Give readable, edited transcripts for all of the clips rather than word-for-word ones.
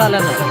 आला ना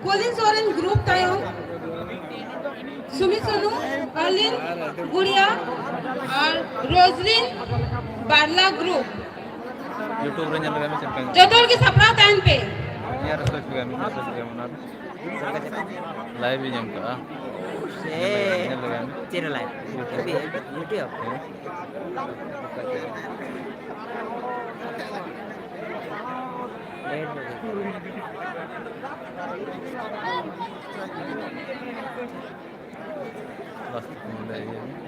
Colin Soren group tayo. Sumit Sonu, Alin, Guria, और रोजलिन बारला ग्रुप यूट्यूब रे nyal kami sampai जोतोल की सपना टाइम पे यार search kami mana live jam ka से channel live YouTube last mula ini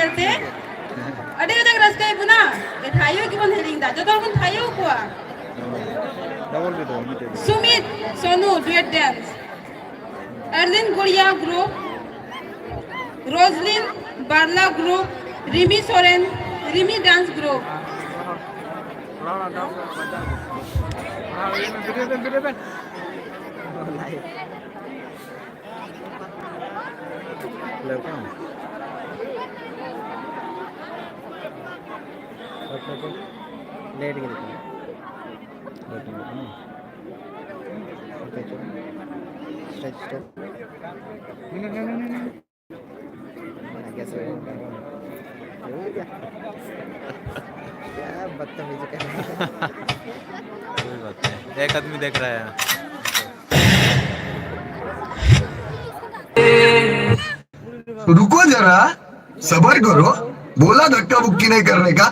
ᱧᱮᱞᱛᱮ ᱟᱹᱰᱤ ᱠᱟᱡᱟᱠ ᱨᱟᱹᱥᱠᱟᱹᱭ ᱵᱚᱱᱟ ᱛᱷᱟᱭᱚ ᱜᱮᱵᱚᱱ ᱦᱤᱲᱤᱧ ᱫᱟ ᱡᱚᱛᱚ ᱦᱚᱲ ᱵᱚᱱ ᱛᱷᱟᱭᱚ ᱠᱚᱣᱟ Sumit Sonu duet dance Erlin Guria group Roslyn Barla group Rimi Soren Rimi dance group late गए स्ट्रेच स्टेप क्या बदतमीजी कर रहे हैं कोई बात नहीं एक आदमी देख रहा है रुको जरा सबर करो बोला धक्का बुक्की नहीं करने का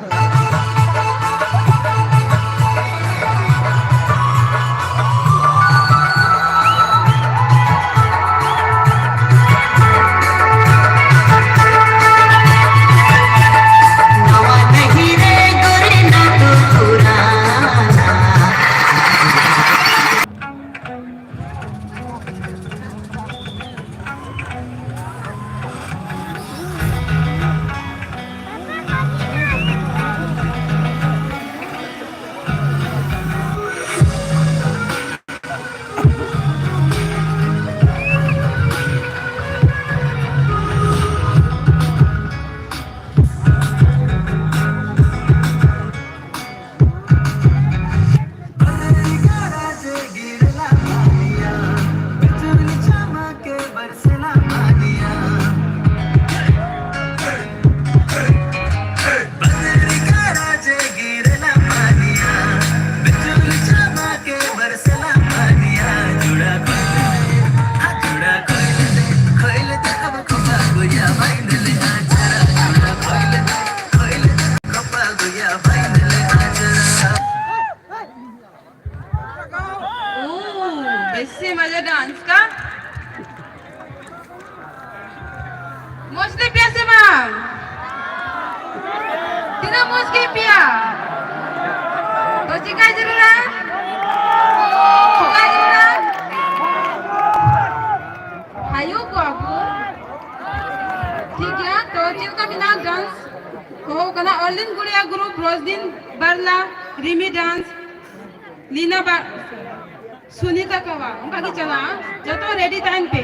इससे मजा डांस का मोस्टली प्यासे मां तिना मोस्टली पिया तो चिकाई जरूरत हायो को आपको ठीक है तो चिलका बिना डांस को कना अर्लिन गुड़िया ग्रुप रोजदिन बरला रिमी डांस लीना बा सुनीता कवा उनका की चला जतो रेडी टाइम पे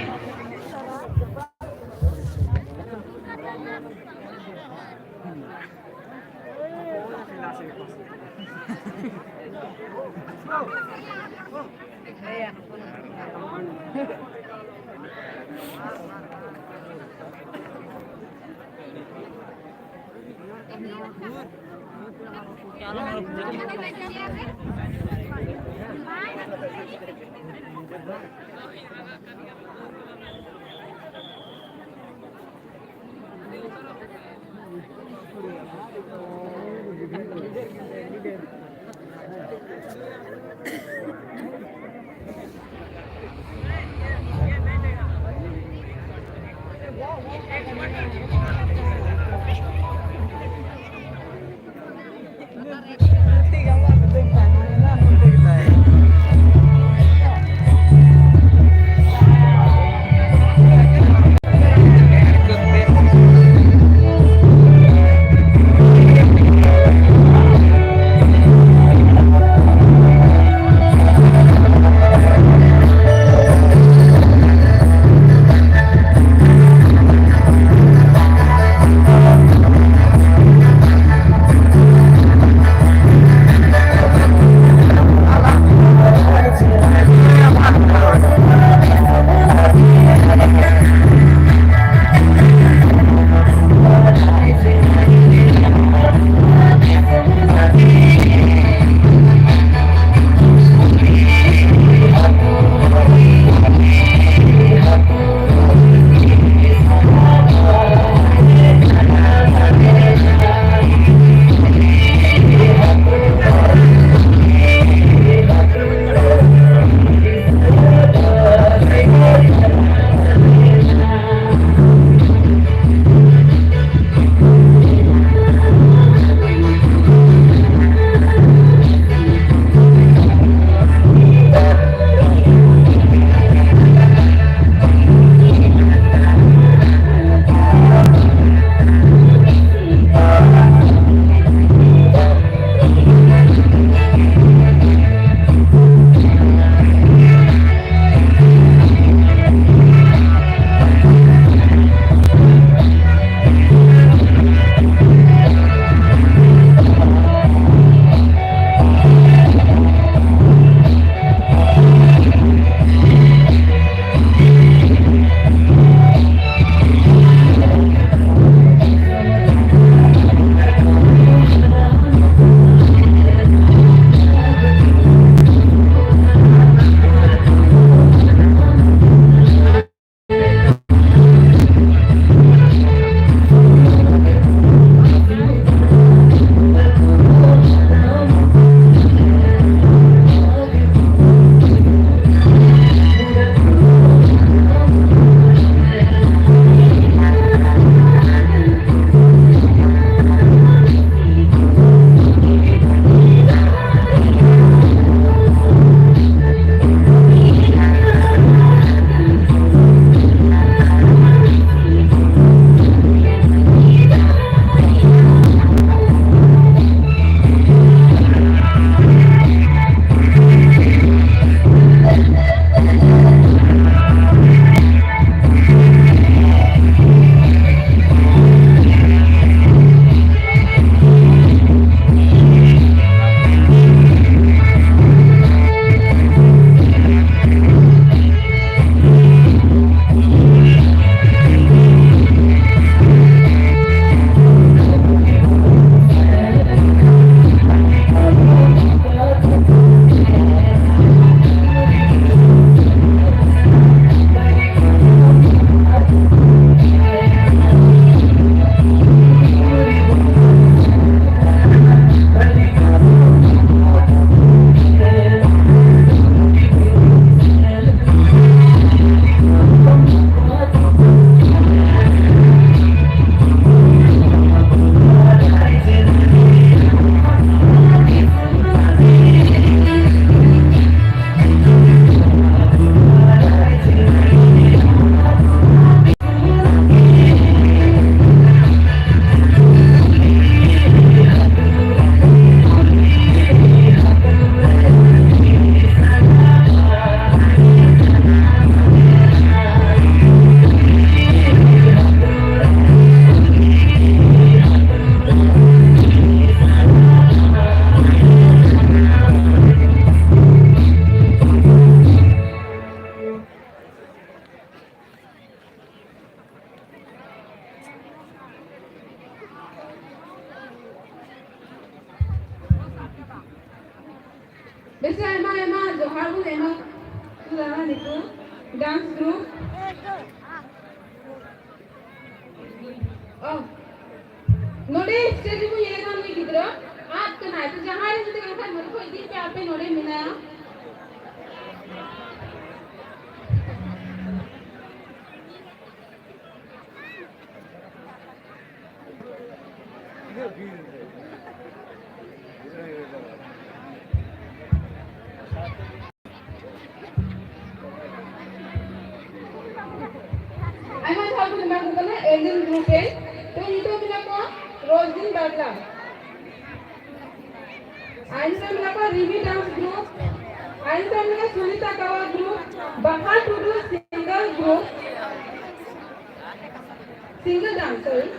Besi ema johar bu ema lana niku dance group. Oh, नोडे स्टेज में ये काम नहीं किधर आप तो ना तो जहाँ ले जितने का मुझे कोई दिन पे आप पे नोडे मिला है I'm not talking about the Asian group तो ये तो मिला को रोज़िन बाटला आइंसा मिला को रिमी डांस ग्रुप आइंसा मिला सुनीता कावा ग्रुप बहार Tudu single dance sorry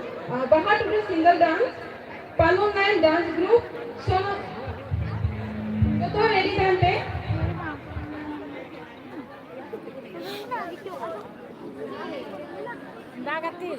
Bahar Tudu single dance पालोन नाइन डांस ग्रुप सोनो तो रेडी टाइम पे Dagatil.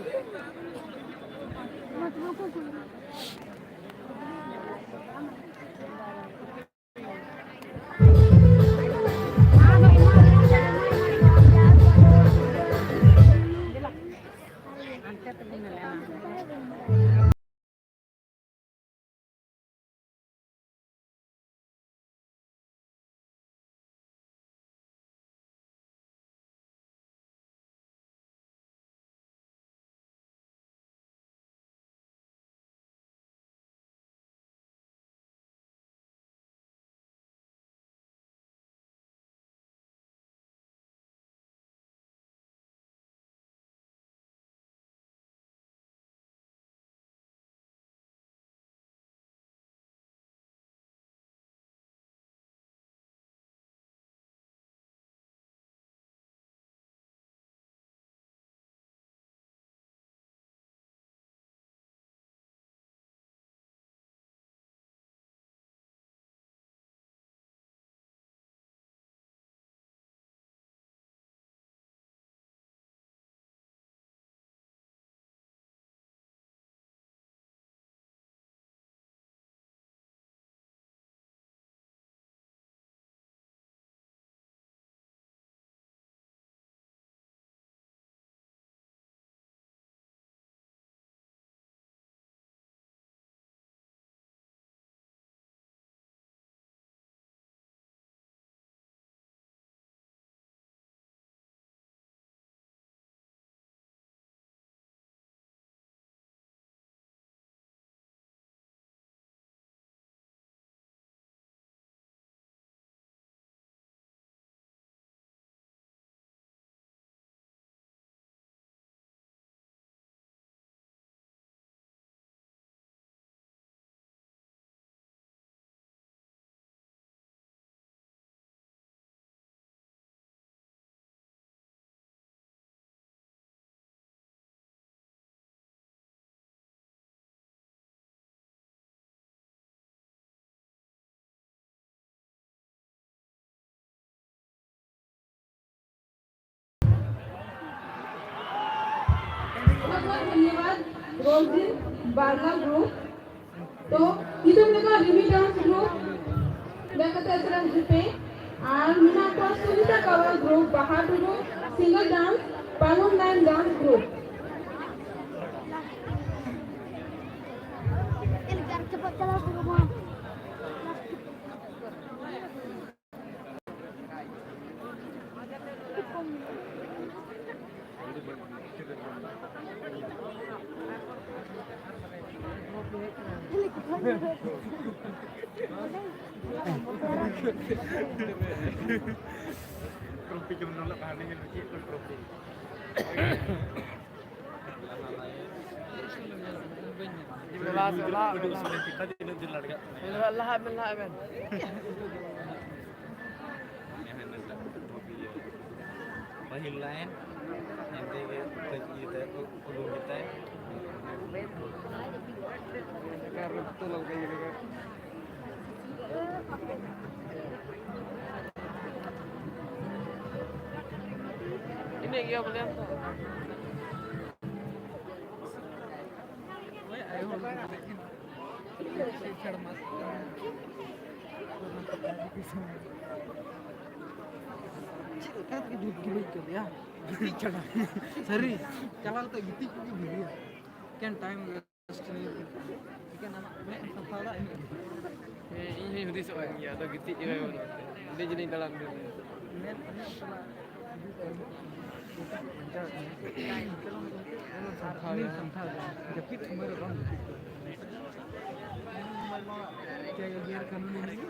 धन्यवाद रोज़िन बारला ग्रुप तो ये तो मेरा रिमी डांस ग्रुप देखते हैं सर ग्रुप पे और मेरा तो सुनीता कावा group Bahar Tudu single dance पालोन nine dance group Trofi que menolak kehadiran yang kecil pun trofi. Selah kita tidak dilarang. Melah kan. Bahil lain nanti kita ulung kita. Karena betul lah kayak gini kan. Ini क्या बोले हम तो Sorry, kalau tak gitu juga video. Kan time waste ni. Kan anak salah ini. Ini hudi soal ya atau gitu ya. Dia jadi dalam dia. Net salah. Ini sampai jepit kemarin orang jepit. Jaga biar kanun ini.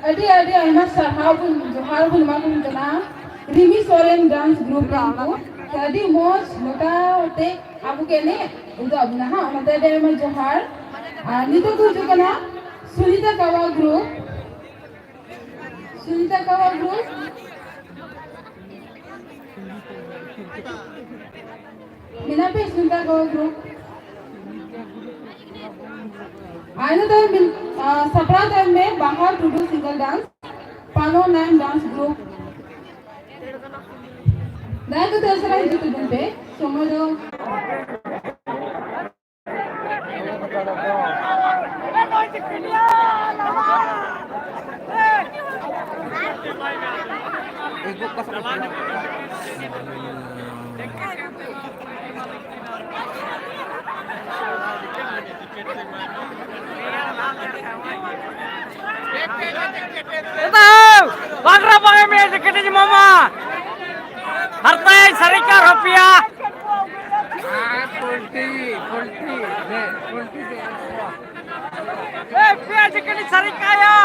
Adi ayah sahau pun maklum kena Rimi Soren dance group itu. Tadi mos nota te abu kene itu abu nah, mata ada emang Johar. Nito tu juga kena Sunita Kawa group. Sunita Kawa group. Minape Sunita Kawa group. आइए तो सत्रह दिन में Bahar Tudu single dance पानो nine dance group दाय तो तेसरा ही तो डूबे समझो Bagra pakai meja tiket di mama. Harta sarika rupiah. Rupiah tiket di sarika ya.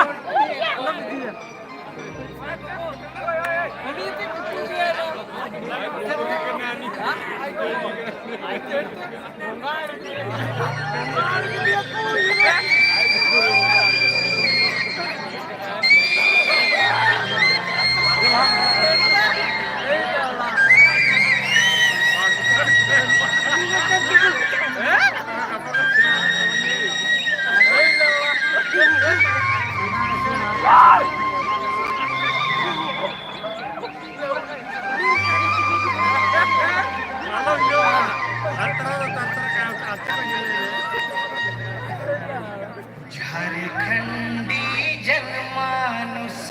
झारखंडी जनमानुस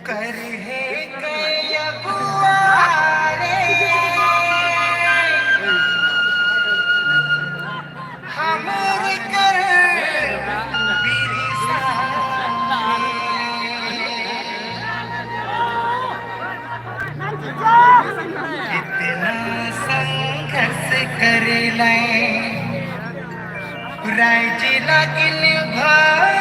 कर है के अगुआरे हमर कर बीरी कितना संघर्ष करे लाए राय जिला गिन भा